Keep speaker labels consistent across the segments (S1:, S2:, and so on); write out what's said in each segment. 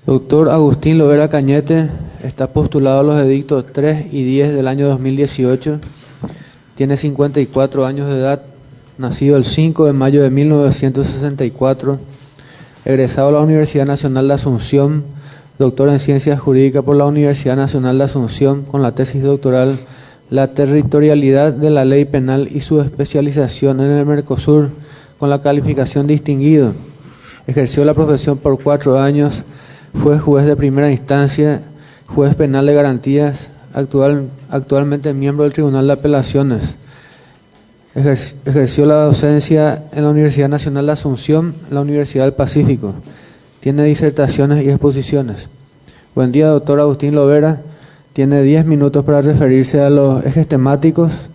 S1: Doctor Agustín Lovera Cañete está postulado a los edictos 3 y 10 del año 2018. Tiene 54 años de edad, nacido el 5 de mayo de 1964, egresado a la Universidad Nacional de Asunción, doctor en Ciencias Jurídicas por la Universidad Nacional de Asunción, con la tesis doctoral La territorialidad de la ley penal y su especialización en el Mercosur, con la calificación distinguido. Ejerció la profesión por 4 años, fue juez de primera instancia, juez penal de garantías, actualmente miembro del Tribunal de Apelaciones. Ejerció la docencia en la Universidad Nacional de Asunción, en la Universidad del Pacífico. Tiene disertaciones y exposiciones. Buen día, doctor Agustín Lovera. Tiene 10 minutos para referirse a los ejes temáticos.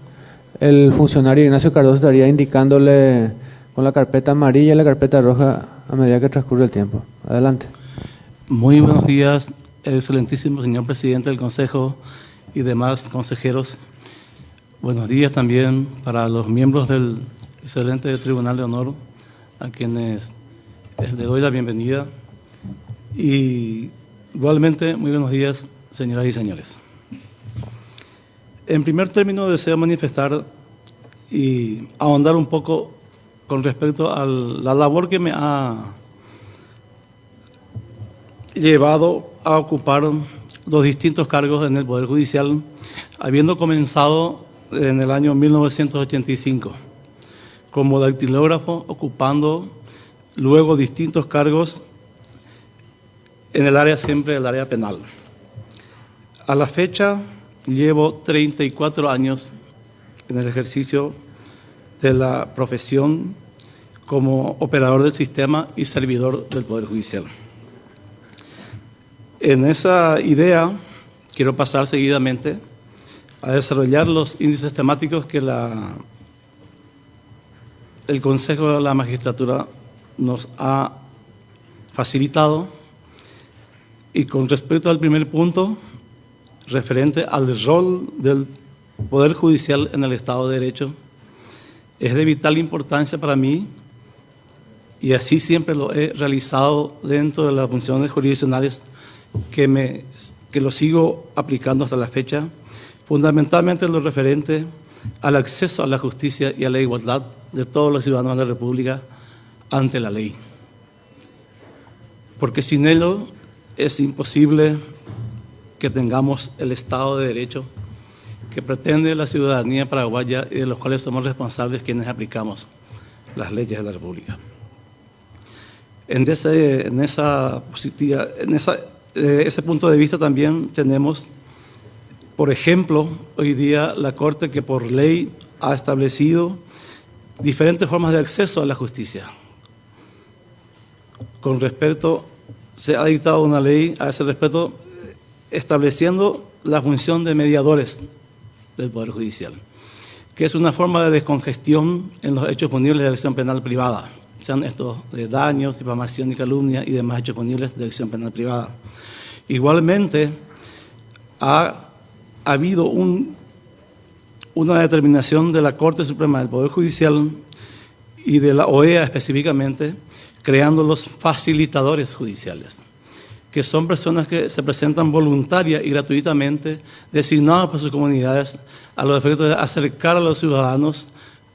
S1: El funcionario Ignacio Cardoso estaría indicándole con la carpeta amarilla y la carpeta roja a medida que transcurre el tiempo. Adelante.
S2: Muy buenos días, excelentísimo señor presidente del Consejo y demás consejeros. Buenos días también para los miembros del excelente Tribunal de Honor, a quienes les doy la bienvenida. Y igualmente, muy buenos días, señoras y señores. En primer término, deseo manifestar y ahondar un poco con respecto a la labor que me ha llevado a ocupar los distintos cargos en el Poder Judicial, habiendo comenzado en el año 1985 como dactilógrafo, ocupando luego distintos cargos en el área, siempre el área penal. A la fecha llevo 34 años en el ejercicio de la profesión como operador del sistema y servidor del Poder Judicial. En esa idea quiero pasar seguidamente a desarrollar los índices temáticos que el Consejo de la Magistratura nos ha facilitado. Y con respecto al primer punto, referente al rol del Poder Judicial en el Estado de Derecho, es de vital importancia para mí, y así siempre lo he realizado dentro de las funciones jurisdiccionales que lo sigo aplicando hasta la fecha, fundamentalmente lo referente al acceso a la justicia y a la igualdad de todos los ciudadanos de la República ante la ley. Porque sin ello es imposible que tengamos el Estado de Derecho que pretende la ciudadanía paraguaya y de los cuales somos responsables quienes aplicamos las leyes de la República. Ese punto de vista también tenemos, por ejemplo, hoy día la Corte que por ley ha establecido diferentes formas de acceso a la justicia. Con respecto, se ha dictado una ley a ese respecto estableciendo la función de mediadores del Poder Judicial, que es una forma de descongestión en los hechos punibles de acción penal privada, sean estos de daños, difamación y calumnia y demás hechos punibles de acción penal privada. Igualmente, ha habido una determinación de la Corte Suprema del Poder Judicial y de la OEA específicamente, creando los facilitadores judiciales, que son personas que se presentan voluntaria y gratuitamente, designadas por sus comunidades, a los efectos de acercar a los ciudadanos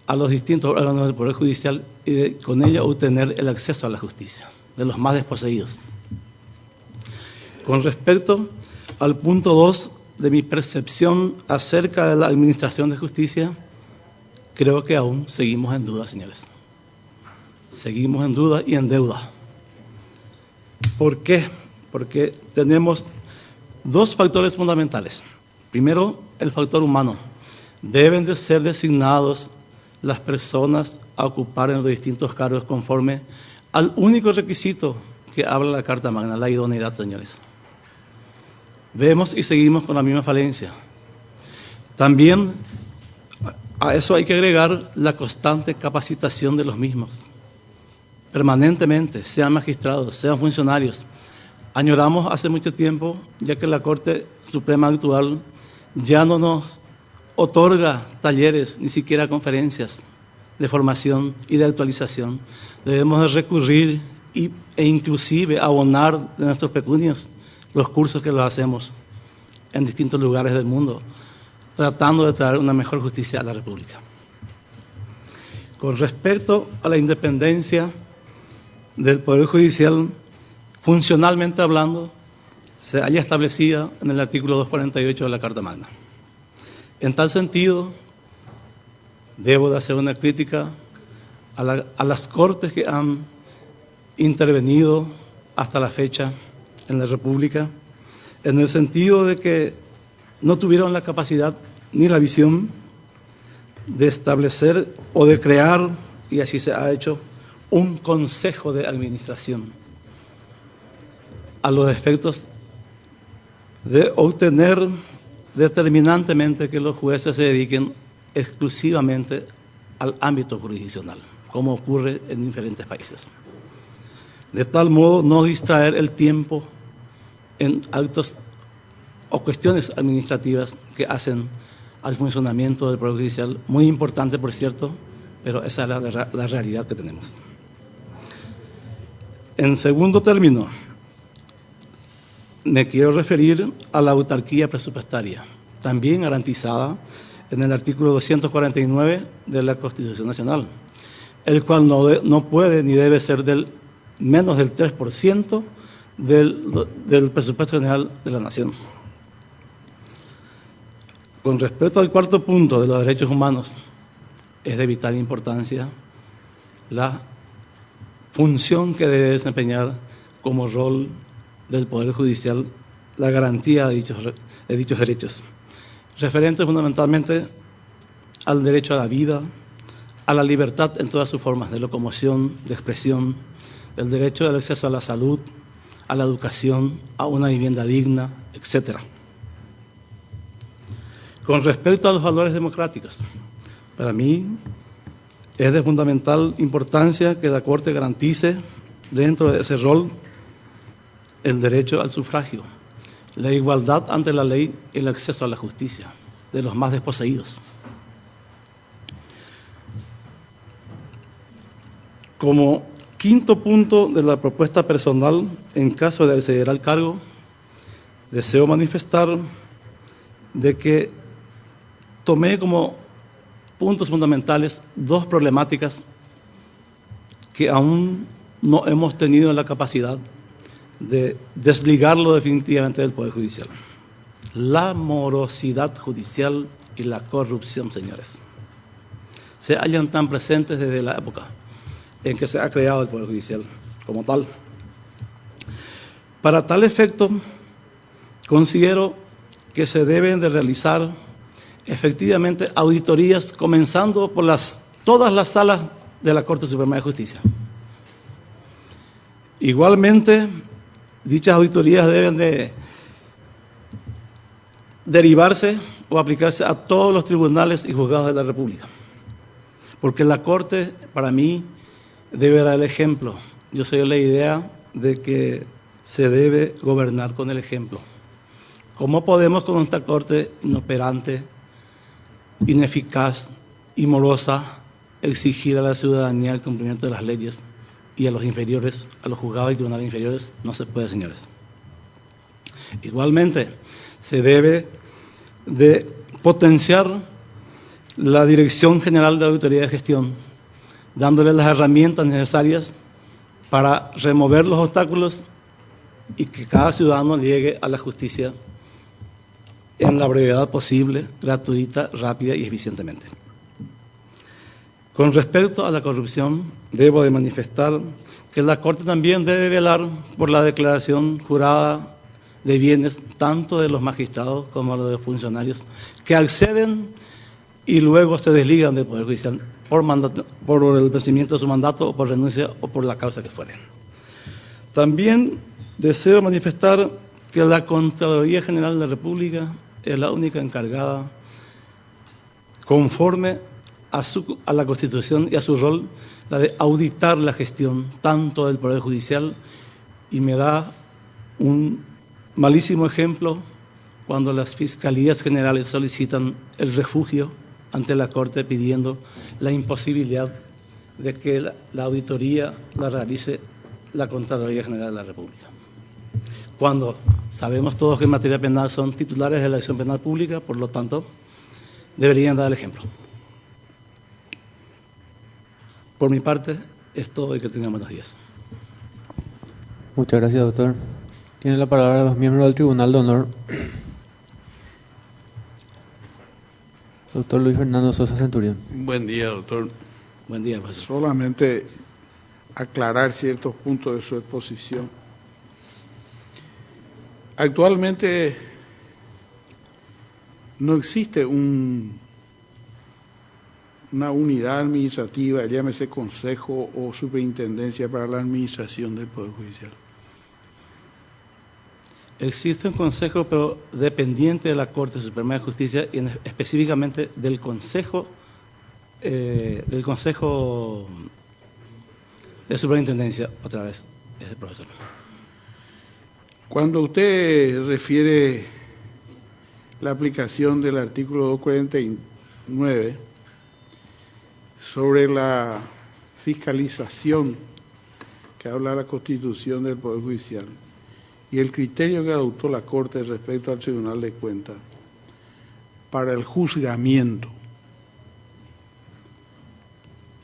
S2: a los distintos órganos del Poder Judicial y con ello obtener el acceso a la justicia de los más desposeídos. Con respecto al punto 2 de mi percepción acerca de la administración de justicia, creo que aún seguimos en duda, señores. Seguimos en duda y en deuda. ¿Por qué? Porque tenemos dos factores fundamentales. Primero, el factor humano. Deben de ser designados las personas a ocupar en los distintos cargos conforme al único requisito que habla la Carta Magna, la idoneidad, señores. Vemos y seguimos con la misma falencia. También a eso hay que agregar la constante capacitación de los mismos. Permanentemente, sean magistrados, sean funcionarios. Añoramos hace mucho tiempo, ya que la Corte Suprema actual ya no nos otorga talleres, ni siquiera conferencias de formación y de actualización. Debemos de recurrir e inclusive abonar de nuestros pecunios los cursos que los hacemos en distintos lugares del mundo, tratando de traer una mejor justicia a la República. Con respecto a la independencia del Poder Judicial, funcionalmente hablando, se halla establecida en el artículo 248 de la Carta Magna. En tal sentido, debo de hacer una crítica a las Cortes que han intervenido hasta la fecha en la República, en el sentido de que no tuvieron la capacidad ni la visión de establecer o de crear, y así se ha hecho, un consejo de administración a los efectos de obtener determinantemente que los jueces se dediquen exclusivamente al ámbito jurisdiccional, como ocurre en diferentes países. De tal modo, no distraer el tiempo en actos o cuestiones administrativas que hacen al funcionamiento del Poder Judicial, muy importante, por cierto, pero esa es la realidad que tenemos. En segundo término, me quiero referir a la autarquía presupuestaria, también garantizada en el artículo 249 de la Constitución Nacional, el cual no puede ni debe ser menos del 3% del presupuesto general de la Nación. Con respecto al cuarto punto de los derechos humanos, es de vital importancia la función que debe desempeñar como rol del Poder Judicial la garantía de dichos derechos, referentes fundamentalmente al derecho a la vida, a la libertad en todas sus formas de locomoción, de expresión, el derecho al acceso a la salud, a la educación, a una vivienda digna, etc. Con respecto a los valores democráticos, para mí es de fundamental importancia que la Corte garantice dentro de ese rol el derecho al sufragio, la igualdad ante la ley y el acceso a la justicia de los más desposeídos. Como quinto punto de la propuesta personal, en caso de acceder al cargo, deseo manifestar de que tomé como puntos fundamentales dos problemáticas que aún no hemos tenido la capacidad de desligarlo definitivamente del Poder Judicial. La morosidad judicial y la corrupción, señores, se hallan tan presentes desde la época en que se ha creado el Poder Judicial como tal. Para tal efecto, considero que se deben de realizar efectivamente auditorías, comenzando por todas las salas de la Corte Suprema de Justicia. Igualmente, dichas auditorías deben de derivarse o aplicarse a todos los tribunales y juzgados de la República, porque la Corte, para mí, debe dar el ejemplo. Yo soy de la idea de que se debe gobernar con el ejemplo. ¿Cómo podemos con esta Corte inoperante, ineficaz y morosa exigir a la ciudadanía el cumplimiento de las leyes y a los inferiores, a los juzgados y tribunales inferiores? No se puede, señores. Igualmente, se debe de potenciar la Dirección General de Auditoría de Gestión, dándole las herramientas necesarias para remover los obstáculos y que cada ciudadano llegue a la justicia en la brevedad posible, gratuita, rápida y eficientemente. Con respecto a la corrupción, debo de manifestar que la Corte también debe velar por la declaración jurada de bienes, tanto de los magistrados como de los funcionarios, que acceden y luego se desligan del Poder Judicial por el vencimiento de su mandato, o por renuncia, o por la causa que fuere. También deseo manifestar que la Contraloría General de la República es la única encargada, conforme a la Constitución y a su rol, la de auditar la gestión tanto del Poder Judicial, y me da un malísimo ejemplo cuando las fiscalías generales solicitan el refugio ante la Corte pidiendo la imposibilidad de que la auditoría la realice la Contraloría General de la República. Cuando sabemos todos que en materia penal son titulares de la acción penal pública, por lo tanto, deberían dar el ejemplo. Por mi parte, es todo y que tengan buenos días.
S1: Muchas gracias, doctor. Tiene la palabra los miembros del Tribunal de Honor. Doctor Luis Fernando Sosa Centurión.
S3: Buen día, doctor.
S2: Buen día, profesor.
S3: Solamente aclarar ciertos puntos de su exposición. Actualmente no existe una unidad administrativa, llámese Consejo o Superintendencia para la Administración del Poder Judicial.
S2: Existe un consejo, pero dependiente de la Corte Suprema de Justicia y específicamente del Consejo de Superintendencia, otra vez, es el profesor.
S3: Cuando usted refiere la aplicación del artículo 249 sobre la fiscalización que habla la Constitución del Poder Judicial y el criterio que adoptó la Corte respecto al Tribunal de Cuentas para el juzgamiento,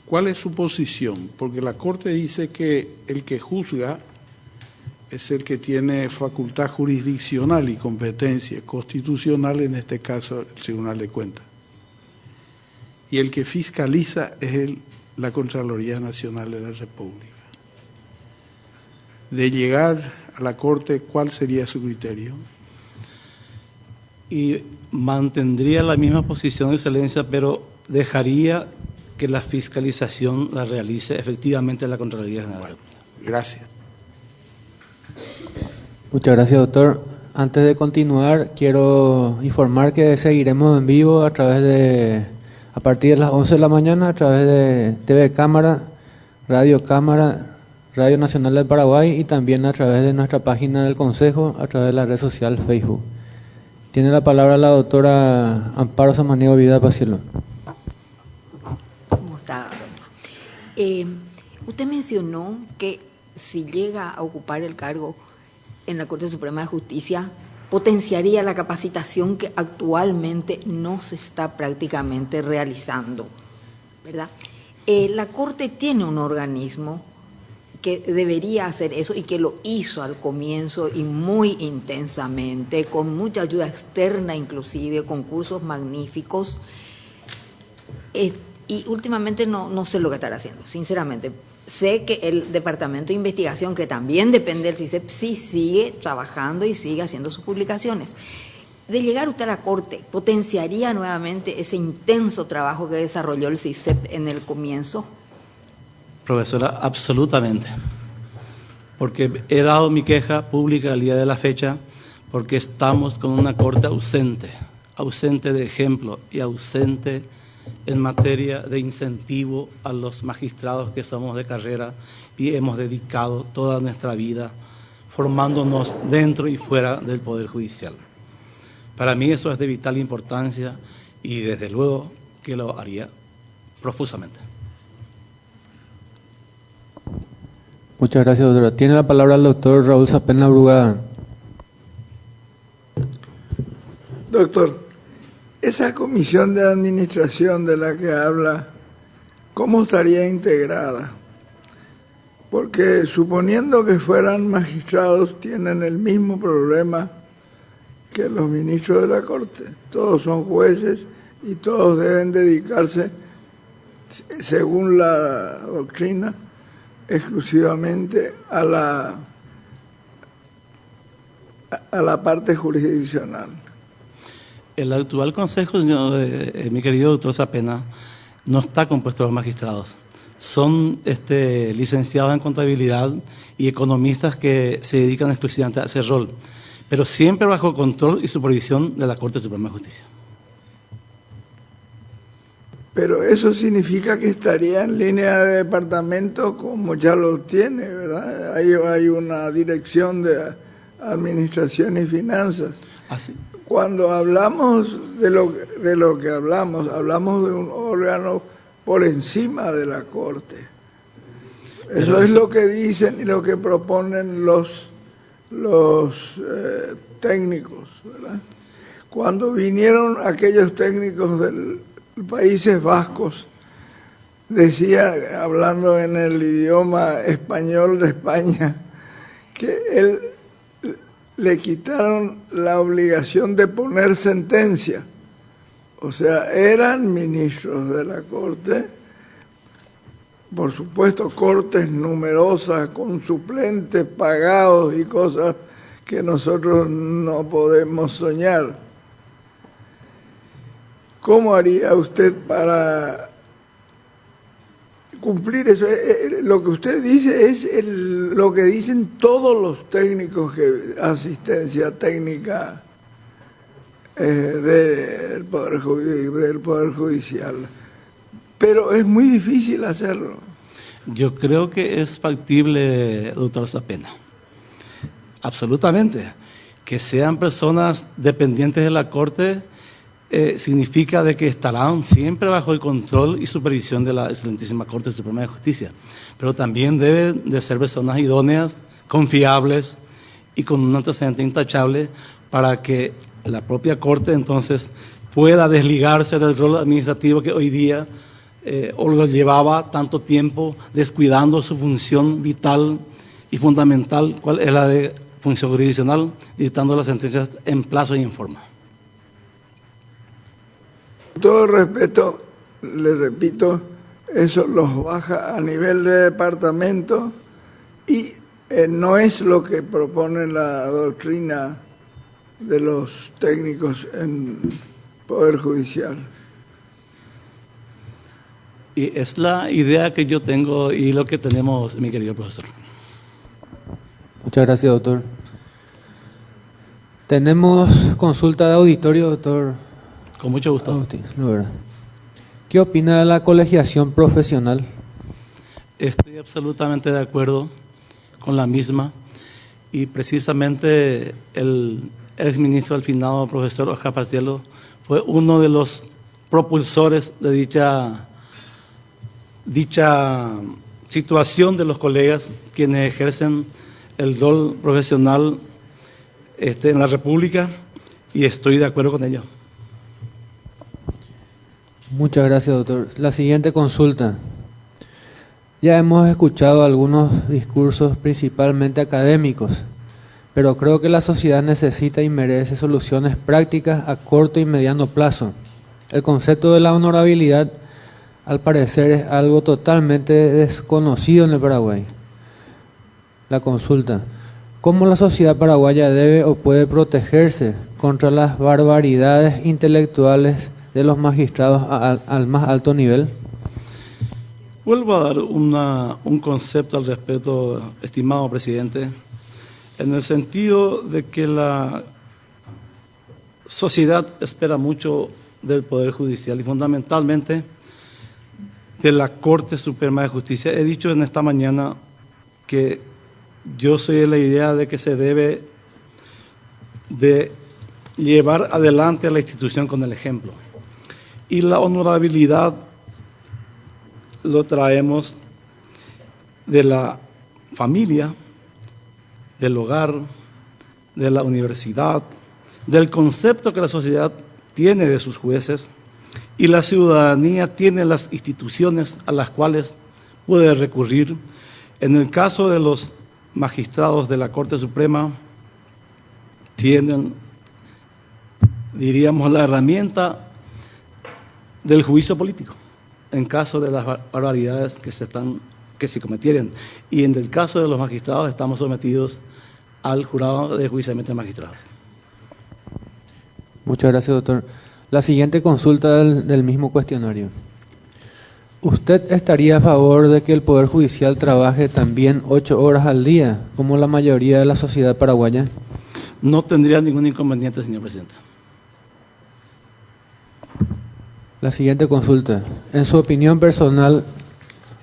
S3: ¿cuál es su posición? Porque la Corte dice que el que juzga es el que tiene facultad jurisdiccional y competencia constitucional, en este caso el Tribunal de Cuentas. Y el que fiscaliza es la Contraloría Nacional de la República. De llegar a la Corte, ¿cuál sería su criterio?
S2: Y mantendría la misma posición de excelencia, pero dejaría que la fiscalización la realice efectivamente la Contraloría General.
S3: Gracias.
S1: Muchas gracias, doctor. Antes de continuar, quiero informar que seguiremos en vivo a partir de las 11 de la mañana a través de TV Cámara, Radio Nacional del Paraguay y también a través de nuestra página del Consejo, a través de la red social Facebook. Tiene la palabra la doctora Amparo Samaniego Vida Pacielo.
S4: ¿Cómo está, doctor? Usted mencionó que si llega a ocupar el cargo en la Corte Suprema de Justicia, potenciaría la capacitación que actualmente no se está prácticamente realizando, ¿verdad? La Corte tiene un organismo que debería hacer eso y que lo hizo al comienzo y muy intensamente, con mucha ayuda externa inclusive, con cursos magníficos, y últimamente no sé lo que estará haciendo, sinceramente. Sé que el Departamento de Investigación, que también depende del CISEP, sí sigue trabajando y sigue haciendo sus publicaciones. De llegar usted a la Corte, ¿potenciaría nuevamente ese intenso trabajo que desarrolló el CISEP en el comienzo?
S2: Profesora, absolutamente. Porque he dado mi queja pública al día de la fecha, porque estamos con una Corte ausente de ejemplo y ausente en materia de incentivo a los magistrados que somos de carrera y hemos dedicado toda nuestra vida formándonos dentro y fuera del Poder Judicial. Para mí eso es de vital importancia y desde luego que lo haría profusamente.
S1: Muchas gracias, doctora. Tiene la palabra el doctor Raúl Sapena Brugada.
S5: Doctor, esa comisión de administración de la que habla, ¿cómo estaría integrada? Porque suponiendo que fueran magistrados, tienen el mismo problema que los ministros de la Corte. Todos son jueces y todos deben dedicarse, según la doctrina, exclusivamente a la parte jurisdiccional.
S2: El actual Consejo, mi querido doctor Sapena, no está compuesto por magistrados. Son licenciados en contabilidad y economistas que se dedican exclusivamente a ese rol, pero siempre bajo control y supervisión de la Corte Suprema de Justicia.
S5: Pero eso significa que estaría en línea de departamento como ya lo tiene, ¿verdad? Hay una dirección de administración y finanzas.
S2: Así.
S5: Cuando hablamos de lo que hablamos de un órgano por encima de la Corte. Eso es lo que dicen y lo que proponen los técnicos, ¿verdad? Cuando vinieron aquellos técnicos de Países Vascos, decía, hablando en el idioma español de España, que le quitaron la obligación de poner sentencia. O sea, eran ministros de la Corte, por supuesto, cortes numerosas, con suplentes pagados y cosas que nosotros no podemos soñar. ¿Cómo haría usted para cumplir eso? Lo que usted dice es lo que dicen todos los técnicos que asistencia técnica del Poder Judicial. Pero es muy difícil hacerlo.
S2: Yo creo que es factible, doctor Zapena. Absolutamente. Que sean personas dependientes de la Corte significa de que estarán siempre bajo el control y supervisión de la Excelentísima Corte Suprema de Justicia. Pero también deben de ser personas idóneas, confiables y con un antecedente intachable para que la propia Corte entonces pueda desligarse del rol administrativo que hoy día o lo llevaba tanto tiempo descuidando su función vital y fundamental, cuál es la de función jurisdiccional, dictando las sentencias en plazo y en forma.
S5: Con todo respeto, le repito, eso los baja a nivel de departamento y no es lo que propone la doctrina de los técnicos en Poder Judicial.
S2: Y es la idea que yo tengo y lo que tenemos, mi querido profesor.
S1: Muchas gracias, doctor. Tenemos consulta de auditorio, doctor.
S2: Con mucho gusto.
S1: Agustín Lovera. ¿Qué opina de la colegiación profesional?
S2: Estoy absolutamente de acuerdo con la misma y precisamente el exministro al finado, profesor Oscar Paciello, fue uno de los propulsores de dicha situación de los colegas quienes ejercen el rol profesional en la República y estoy de acuerdo con ello.
S1: Muchas gracias, doctor. La siguiente consulta. Ya hemos escuchado algunos discursos principalmente académicos, pero creo que la sociedad necesita y merece soluciones prácticas a corto y mediano plazo. El concepto de la honorabilidad, al parecer, es algo totalmente desconocido en el Paraguay. La consulta. ¿Cómo la sociedad paraguaya debe o puede protegerse contra las barbaridades intelectuales de los magistrados al más alto nivel?
S2: Vuelvo a dar un concepto al respecto, estimado presidente, en el sentido de que la sociedad espera mucho del Poder Judicial y fundamentalmente de la Corte Suprema de Justicia. He dicho en esta mañana que yo soy de la idea de que se debe de llevar adelante a la institución con el ejemplo. Y la honorabilidad lo traemos de la familia, del hogar, de la universidad, del concepto que la sociedad tiene de sus jueces y la ciudadanía tiene las instituciones a las cuales puede recurrir. En el caso de los magistrados de la Corte Suprema, tienen, diríamos, la herramienta del juicio político en caso de las barbaridades que se cometieran. Y en el caso de los magistrados estamos sometidos al jurado de enjuiciamiento de magistrados.
S1: Muchas gracias, doctor. La siguiente consulta del mismo cuestionario. ¿Usted estaría a favor de que el Poder Judicial trabaje también 8 horas al día, como la mayoría de la sociedad paraguaya?
S2: No tendría ningún inconveniente, señor presidente.
S1: La siguiente consulta. En su opinión personal,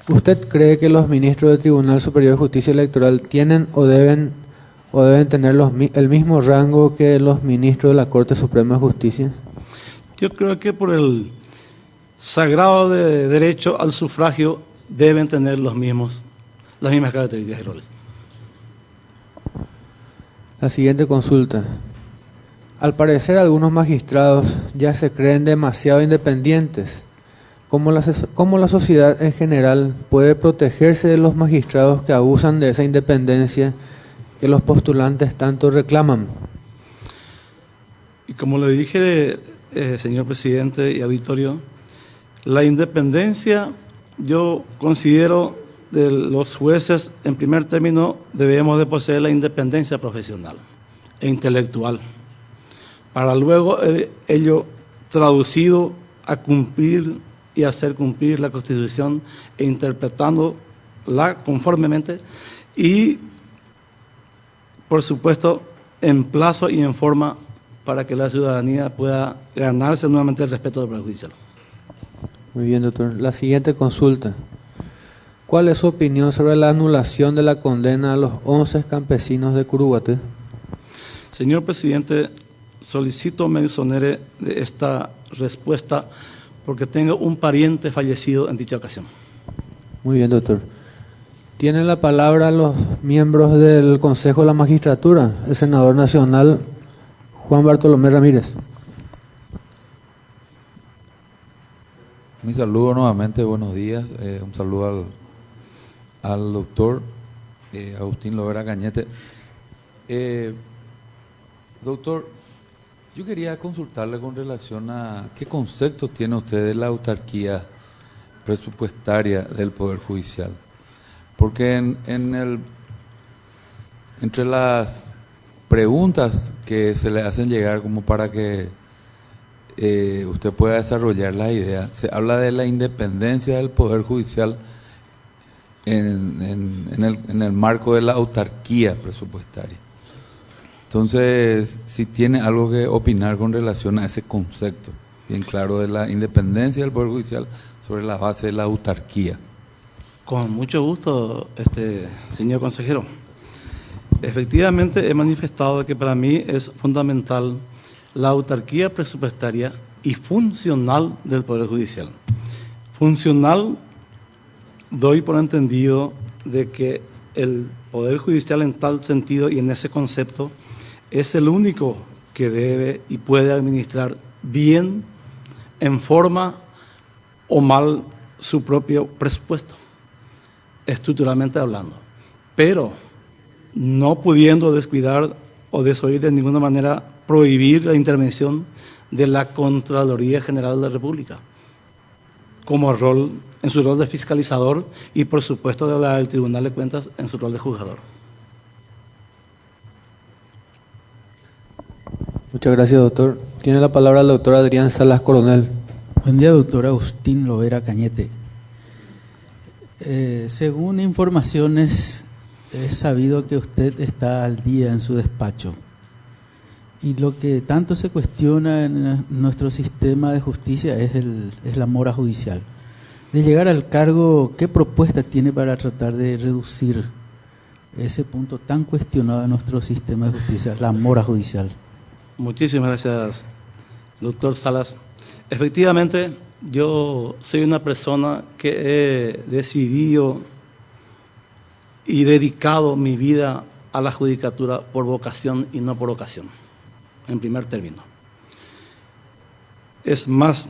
S1: ¿usted cree que los ministros del Tribunal Superior de Justicia Electoral tienen o deben tener el mismo rango que los ministros de la Corte Suprema de Justicia?
S2: Yo creo que por el sagrado derecho al sufragio deben tener los mismos las mismas características y roles.
S1: La siguiente consulta. Al parecer algunos magistrados ya se creen demasiado independientes. ¿Cómo la sociedad en general puede protegerse de los magistrados que abusan de esa independencia que los postulantes tanto reclaman?
S2: Y como le dije, señor presidente y auditorio, la independencia, yo considero, de los jueces, en primer término, debemos de poseer la independencia profesional e intelectual, para luego ello traducido a cumplir y hacer cumplir la Constitución e interpretándola conformemente y, por supuesto, en plazo y en forma para que la ciudadanía pueda ganarse nuevamente el respeto del Poder Judicial.
S1: Muy bien, doctor. La siguiente consulta. ¿Cuál es su opinión sobre la anulación de la condena a los 11 campesinos de Curuguaté?
S2: Señor presidente, solicito me exonere de esta respuesta porque tengo un pariente fallecido en dicha ocasión.
S1: Muy bien, doctor. Tienen la palabra los miembros del Consejo de la Magistratura, el senador nacional Juan Bartolomé Ramírez.
S6: Mi saludo nuevamente, buenos días. Un saludo al doctor Agustín Lovera Cañete. Doctor, yo quería consultarle con relación a qué concepto tiene usted de la autarquía presupuestaria del Poder Judicial. Porque entre las preguntas que se le hacen llegar como para que usted pueda desarrollar las ideas, se habla de la independencia del Poder Judicial en el marco de la autarquía presupuestaria. Entonces, si tiene algo que opinar con relación a ese concepto, bien claro, de la independencia del Poder Judicial sobre la base de la autarquía.
S2: Con mucho gusto, señor consejero. Efectivamente, he manifestado que para mí es fundamental la autarquía presupuestaria y funcional del Poder Judicial. Funcional, doy por entendido de que el Poder Judicial en tal sentido y en ese concepto es el único que debe y puede administrar bien, en forma o mal, su propio presupuesto, estructuralmente hablando. Pero no pudiendo descuidar o desoír de ninguna manera, prohibir la intervención de la Contraloría General de la República como rol, en su rol de fiscalizador y por supuesto del Tribunal de Cuentas en su rol de juzgador.
S1: Muchas gracias, doctor. Tiene la palabra el doctor Adrián Salas Coronel.
S7: Buen día, doctor Agustín Lovera Cañete. Según informaciones, es sabido que usted está al día en su despacho. Y lo que tanto se cuestiona en nuestro sistema de justicia es la mora judicial. De llegar al cargo, ¿qué propuesta tiene para tratar de reducir ese punto tan cuestionado en nuestro sistema de justicia, la mora judicial?
S2: Muchísimas gracias, doctor Salas. Efectivamente, yo soy una persona que he decidido y dedicado mi vida a la judicatura por vocación y no por ocasión, en primer término. Es más,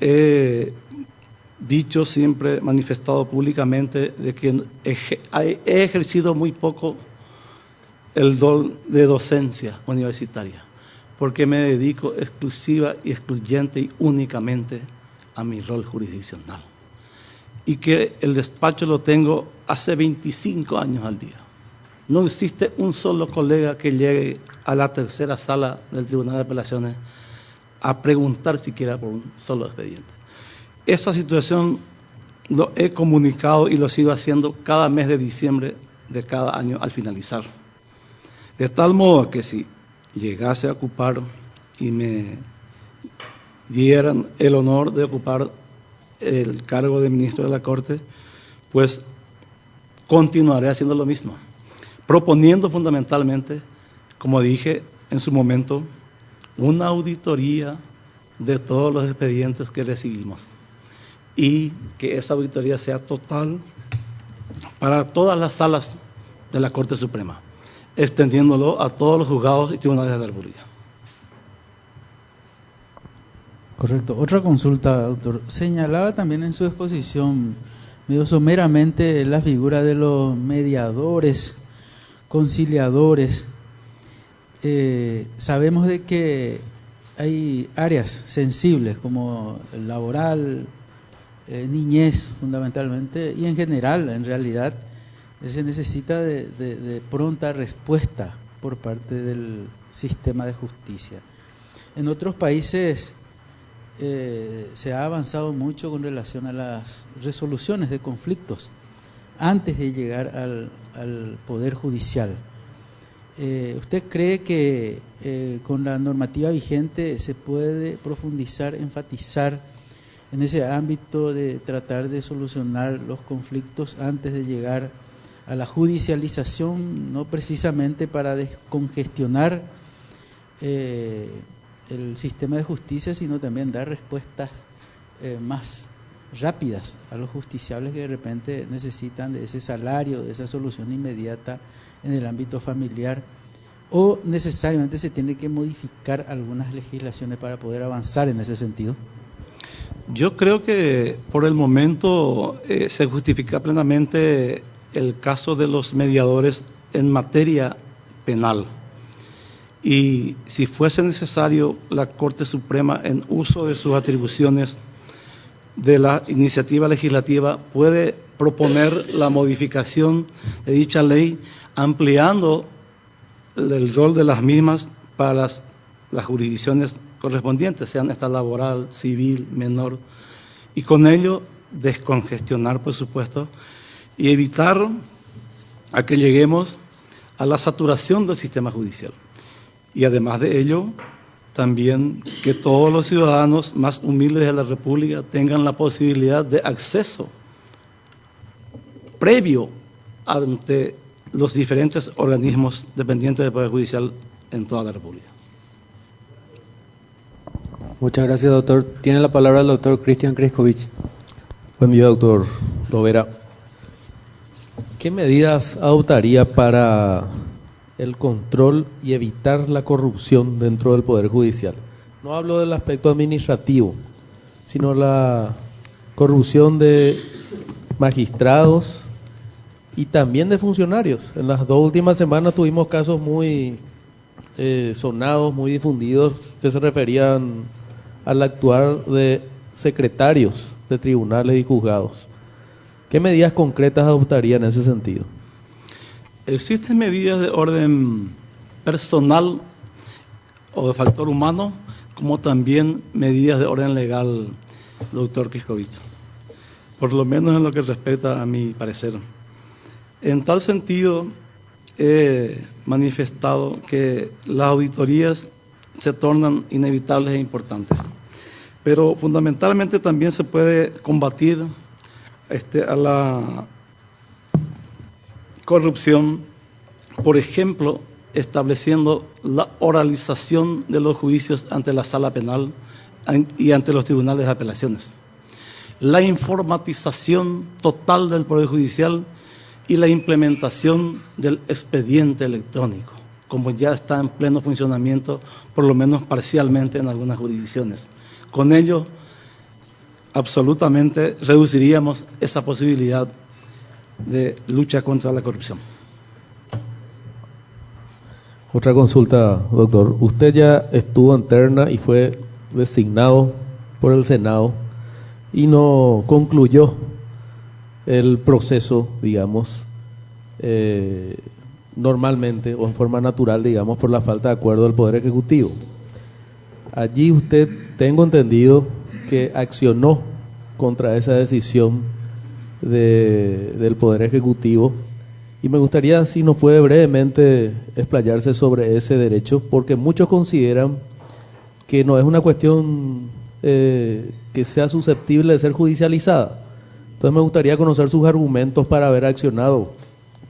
S2: he dicho siempre, manifestado públicamente, de que he ejercido muy poco el don de docencia universitaria, porque me dedico exclusiva y excluyente y únicamente a mi rol jurisdiccional. Y que el despacho lo tengo hace 25 años al día. No existe un solo colega que llegue a la tercera sala del Tribunal de Apelaciones a preguntar siquiera por un solo expediente. Esta situación lo he comunicado y lo sigo haciendo cada mes de diciembre de cada año al finalizar. De tal modo que si llegase a ocupar y me dieran el honor de ocupar el cargo de ministro de la Corte, pues continuaré haciendo lo mismo, proponiendo fundamentalmente, como dije en su momento, una auditoría de todos los expedientes que recibimos y que esa auditoría sea total para todas las salas de la Corte Suprema, extendiéndolo a todos los juzgados y tribunales de la República.
S7: Correcto. Otra consulta, doctor. Señalaba también en su exposición, medio someramente, la figura de los mediadores, conciliadores. Sabemos de que hay áreas sensibles como el laboral, niñez fundamentalmente, y en general, en realidad, se necesita de pronta respuesta por parte del sistema de justicia. En otros países se ha avanzado mucho con relación a las resoluciones de conflictos antes de llegar al Poder Judicial. ¿Usted cree que con la normativa vigente se puede profundizar, enfatizar en ese ámbito de tratar de solucionar los conflictos antes de llegar a la judicialización, no precisamente para descongestionar el sistema de justicia, sino también dar respuestas más rápidas a los justiciables que de repente necesitan de ese salario, de esa solución inmediata en el ámbito familiar, o necesariamente se tiene que modificar algunas legislaciones para poder avanzar en ese sentido?
S2: Yo creo que por el momento se justifica plenamente el caso de los mediadores en materia penal. Y si fuese necesario, la Corte Suprema, en uso de sus atribuciones de la iniciativa legislativa, puede proponer la modificación de dicha ley, ampliando el rol de las mismas para las jurisdicciones correspondientes, sean esta laboral, civil, menor, y con ello descongestionar, por supuesto, y evitar a que lleguemos a la saturación del sistema judicial. Y además de ello, también que todos los ciudadanos más humildes de la República tengan la posibilidad de acceso previo ante los diferentes organismos dependientes del Poder Judicial en toda la República.
S1: Muchas gracias, doctor. Tiene la palabra el doctor Cristian Kriskovich.
S8: Buen día, doctor Lovera. ¿Qué medidas adoptaría para el control y evitar la corrupción dentro del Poder Judicial? No hablo del aspecto administrativo, sino la corrupción de magistrados y también de funcionarios. En las 2 últimas semanas tuvimos casos muy sonados, muy difundidos, que se referían al actuar de secretarios de tribunales y juzgados. ¿Qué medidas concretas adoptaría en ese sentido?
S2: Existen medidas de orden personal o de factor humano, como también medidas de orden legal, doctor Kriskovich, por lo menos en lo que respecta a mi parecer. En tal sentido, he manifestado que las auditorías se tornan inevitables e importantes, pero fundamentalmente también se puede combatir a la corrupción, por ejemplo, estableciendo la oralización de los juicios ante la sala penal y ante los tribunales de apelaciones, la informatización total del Poder Judicial y la implementación del expediente electrónico, como ya está en pleno funcionamiento, por lo menos parcialmente en algunas jurisdicciones. Con ello, absolutamente reduciríamos esa posibilidad de lucha contra la corrupción.
S8: Otra consulta, doctor. Usted ya estuvo en terna y fue designado por el Senado y no concluyó el proceso, digamos, normalmente o en forma natural, digamos, por la falta de acuerdo del Poder Ejecutivo. Allí usted, tengo entendido, que accionó contra esa decisión del Poder Ejecutivo, y me gustaría si nos puede brevemente explayarse sobre ese derecho, porque muchos consideran que no es una cuestión que sea susceptible de ser judicializada. Entonces me gustaría conocer sus argumentos para haber accionado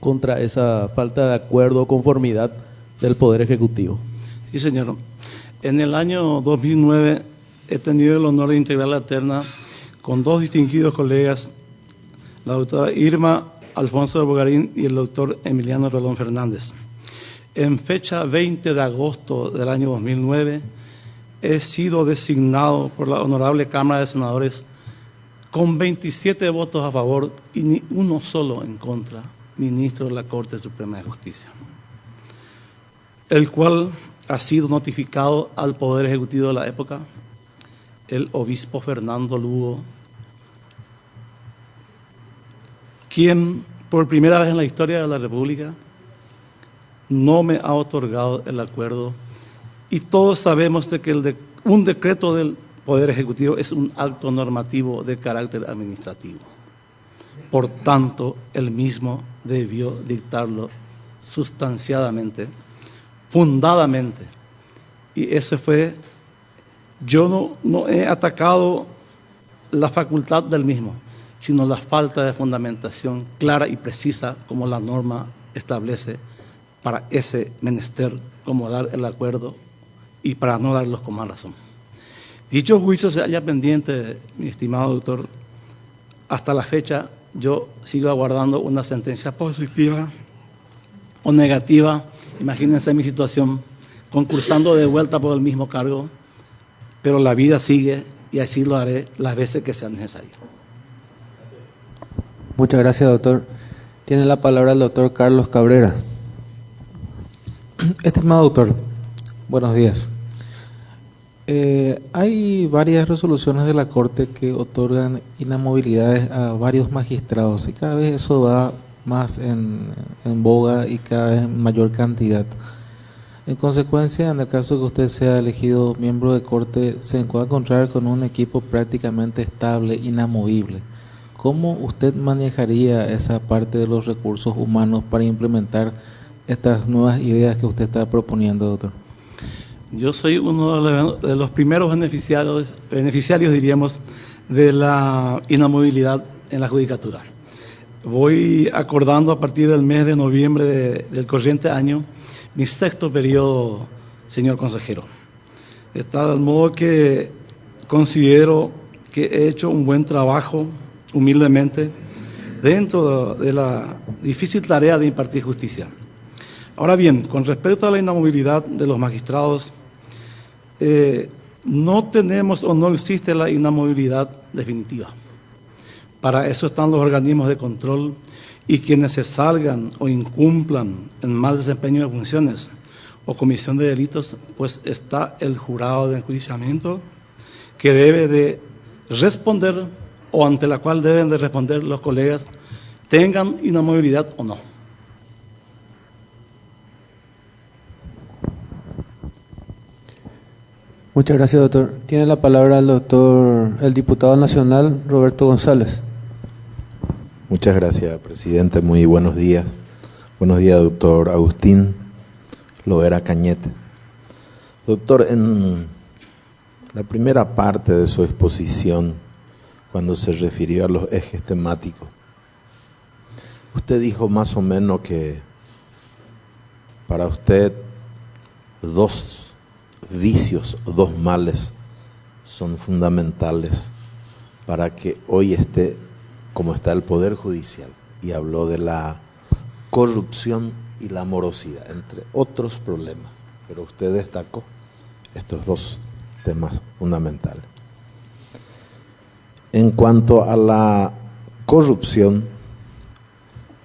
S8: contra esa falta de acuerdo o conformidad del Poder Ejecutivo.
S2: Sí, señor. En el año 2009 he tenido el honor de integrar la terna con 2 distinguidos colegas, la doctora Irma Alfonso de Bogarín y el doctor Emiliano Rolón Fernández. En fecha 20 de agosto del año 2009, he sido designado por la Honorable Cámara de Senadores con 27 votos a favor y ni uno solo en contra, ministro de la Corte Suprema de Justicia, el cual ha sido notificado al Poder Ejecutivo de la época, el obispo Fernando Lugo, quien por primera vez en la historia de la República no me ha otorgado el acuerdo, y todos sabemos de que un decreto del Poder Ejecutivo es un acto normativo de carácter administrativo. Por tanto, él mismo debió dictarlo sustanciadamente, fundadamente. Y ese fue, yo no he atacado la facultad del mismo, sino la falta de fundamentación clara y precisa como la norma establece para ese menester, como dar el acuerdo y para no darlos con más razón. Dicho juicio se halla pendiente, mi estimado doctor, hasta la fecha yo sigo aguardando una sentencia positiva o negativa. Imagínense mi situación, concursando de vuelta por el mismo cargo, pero la vida sigue y así lo haré las veces que sea necesario.
S1: Muchas gracias, doctor. Tiene la palabra el doctor Carlos Cabrera.
S9: Estimado doctor, buenos días. Hay varias resoluciones de la Corte que otorgan inamovilidades a varios magistrados y cada vez eso va más en boga y cada vez en mayor cantidad. En consecuencia, en el caso que usted sea elegido miembro de Corte, se va a encontrar con un equipo prácticamente estable, inamovible. ¿Cómo usted manejaría esa parte de los recursos humanos para implementar estas nuevas ideas que usted está proponiendo, doctor?
S2: Yo soy uno de los primeros beneficiarios, diríamos, de la inamovilidad en la judicatura. Voy acordando a partir del mes de noviembre del corriente año mi 6º periodo, señor consejero. De tal modo que considero que he hecho un buen trabajo, humildemente, dentro de la difícil tarea de impartir justicia. Ahora bien, con respecto a la inamovilidad de los magistrados, no tenemos o no existe la inamovilidad definitiva. Para eso están los organismos de control y quienes se salgan o incumplan en mal desempeño de funciones o comisión de delitos, pues está el jurado de enjuiciamiento que debe de responder o ante la cual deben de responder los colegas, tengan inamovilidad o no.
S1: Muchas gracias, doctor. Tiene la palabra el diputado nacional Roberto González.
S10: Muchas gracias, presidente. Muy buenos días. Buenos días, doctor Agustín Lovera Cañete. Doctor, en la primera parte de su exposición, cuando se refirió a los ejes temáticos, usted dijo más o menos que para usted dos vicios, dos males son fundamentales para que hoy esté como está el Poder Judicial, y habló de la corrupción y la morosidad, entre otros problemas, pero usted destacó estos dos temas fundamentales. En cuanto a la corrupción,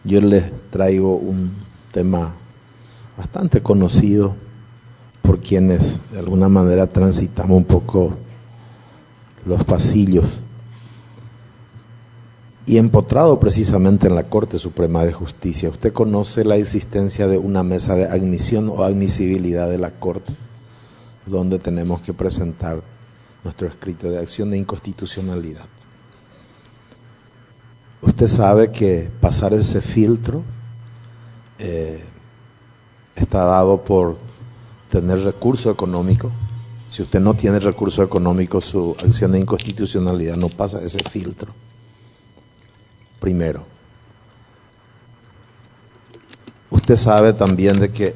S10: yo les traigo un tema bastante conocido por quienes de alguna manera transitamos un poco los pasillos y empotrado precisamente en la Corte Suprema de Justicia. ¿Usted conoce la existencia de una mesa de admisión o admisibilidad de la Corte, donde tenemos que presentar nuestro escrito de acción de inconstitucionalidad? Usted sabe que pasar ese filtro está dado por tener recurso económico. Si usted no tiene recurso económico, su acción de inconstitucionalidad no pasa ese filtro. Primero, usted sabe también de que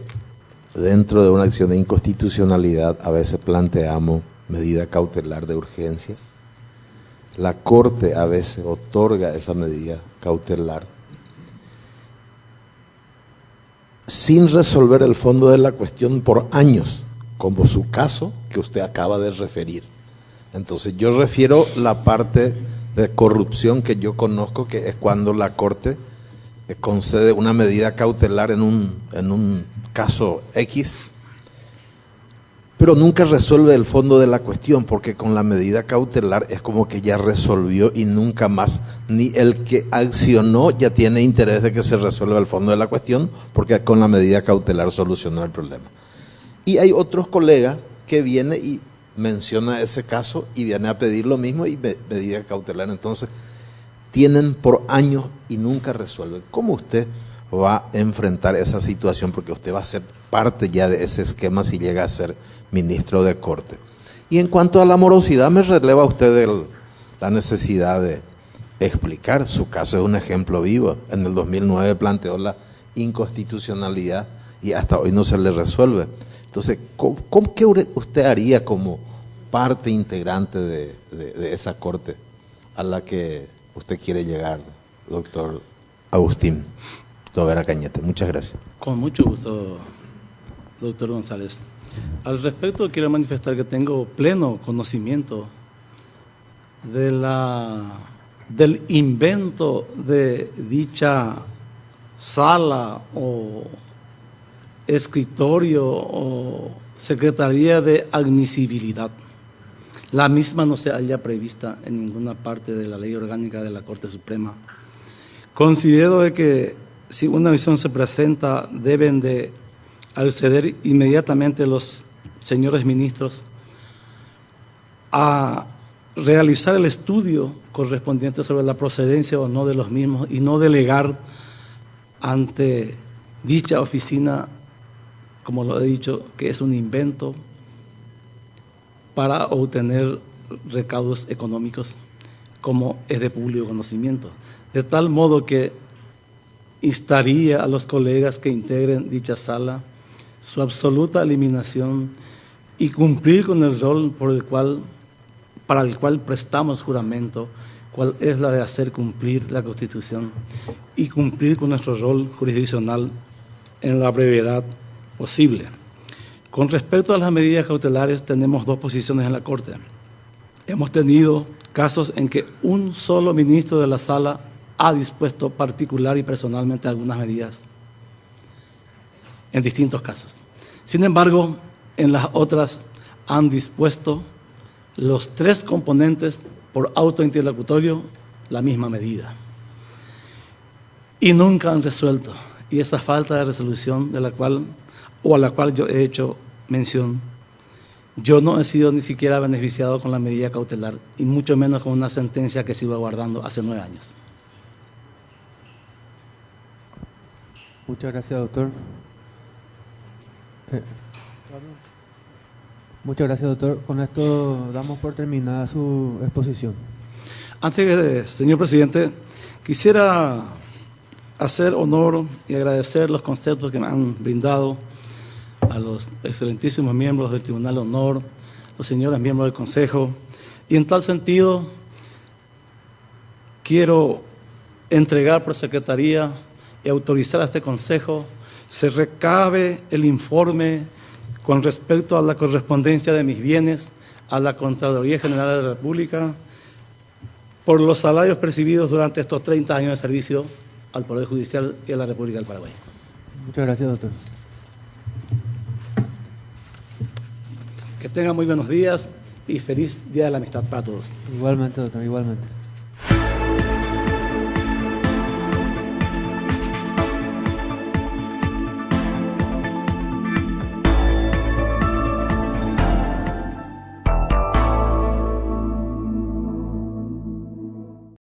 S10: dentro de una acción de inconstitucionalidad a veces planteamos medida cautelar de urgencia. La Corte a veces otorga esa medida cautelar sin resolver el fondo de la cuestión por años, como su caso que usted acaba de referir. Entonces yo refiero la parte de corrupción que yo conozco, que es cuando la Corte concede una medida cautelar en un caso X, pero nunca resuelve el fondo de la cuestión, porque con la medida cautelar es como que ya resolvió y nunca más, ni el que accionó ya tiene interés de que se resuelva el fondo de la cuestión, porque con la medida cautelar solucionó el problema. Y hay otros colegas que vienen y menciona ese caso y viene a pedir lo mismo y medida cautelar. Entonces, tienen por años y nunca resuelven. ¿Cómo usted va a enfrentar esa situación? Porque usted va a ser parte ya de ese esquema si llega a ser ministro de Corte. Y en cuanto a la morosidad, me releva usted la necesidad de explicar. Su caso es un ejemplo vivo. En el 2009 planteó la inconstitucionalidad y hasta hoy no se le resuelve. Entonces, ¿qué usted haría como parte integrante de esa Corte a la que usted quiere llegar, doctor Agustín Lovera Cañete? Muchas gracias.
S2: Con mucho gusto, doctor González. Al respecto, quiero manifestar que tengo pleno conocimiento del invento de dicha sala o escritorio o secretaría de admisibilidad. La misma no se halla prevista en ninguna parte de la ley orgánica de la Corte Suprema. Considero de que si una visión se presenta, deben de acceder inmediatamente los señores ministros a realizar el estudio correspondiente sobre la procedencia o no de los mismos y no delegar ante dicha oficina, como lo he dicho, que es un invento para obtener recaudos económicos, como es de público conocimiento. De tal modo que instaría a los colegas que integren dicha sala su absoluta eliminación y cumplir con el rol para el cual prestamos juramento, cual es la de hacer cumplir la Constitución y cumplir con nuestro rol jurisdiccional en la brevedad posible. Con respecto a las medidas cautelares, tenemos dos posiciones en la Corte. Hemos tenido casos en que un solo ministro de la Sala ha dispuesto particular y personalmente algunas medidas en distintos casos. Sin embargo, en las otras han dispuesto los tres componentes por autointerlocutorio la misma medida. Y nunca han resuelto. Y esa falta de resolución a la cual yo he hecho mención, yo no he sido ni siquiera beneficiado con la medida cautelar y mucho menos con una sentencia que sigo aguardando hace 9 años.
S1: Muchas gracias, doctor. Muchas gracias, doctor. Con esto damos por terminada su exposición.
S2: Antes, señor presidente, quisiera hacer honor y agradecer los conceptos que me han brindado a los excelentísimos miembros del Tribunal de Honor, los señores miembros del Consejo, y en tal sentido quiero entregar por secretaría y autorizar a este Consejo se recabe el informe con respecto a la correspondencia de mis bienes a la Contraloría General de la República por los salarios percibidos durante estos 30 años de servicio al Poder Judicial y a la República del Paraguay.
S1: Muchas gracias, doctor.
S2: Que tengan muy buenos días y feliz Día de la Amistad para todos.
S1: Igualmente, doctor, igualmente.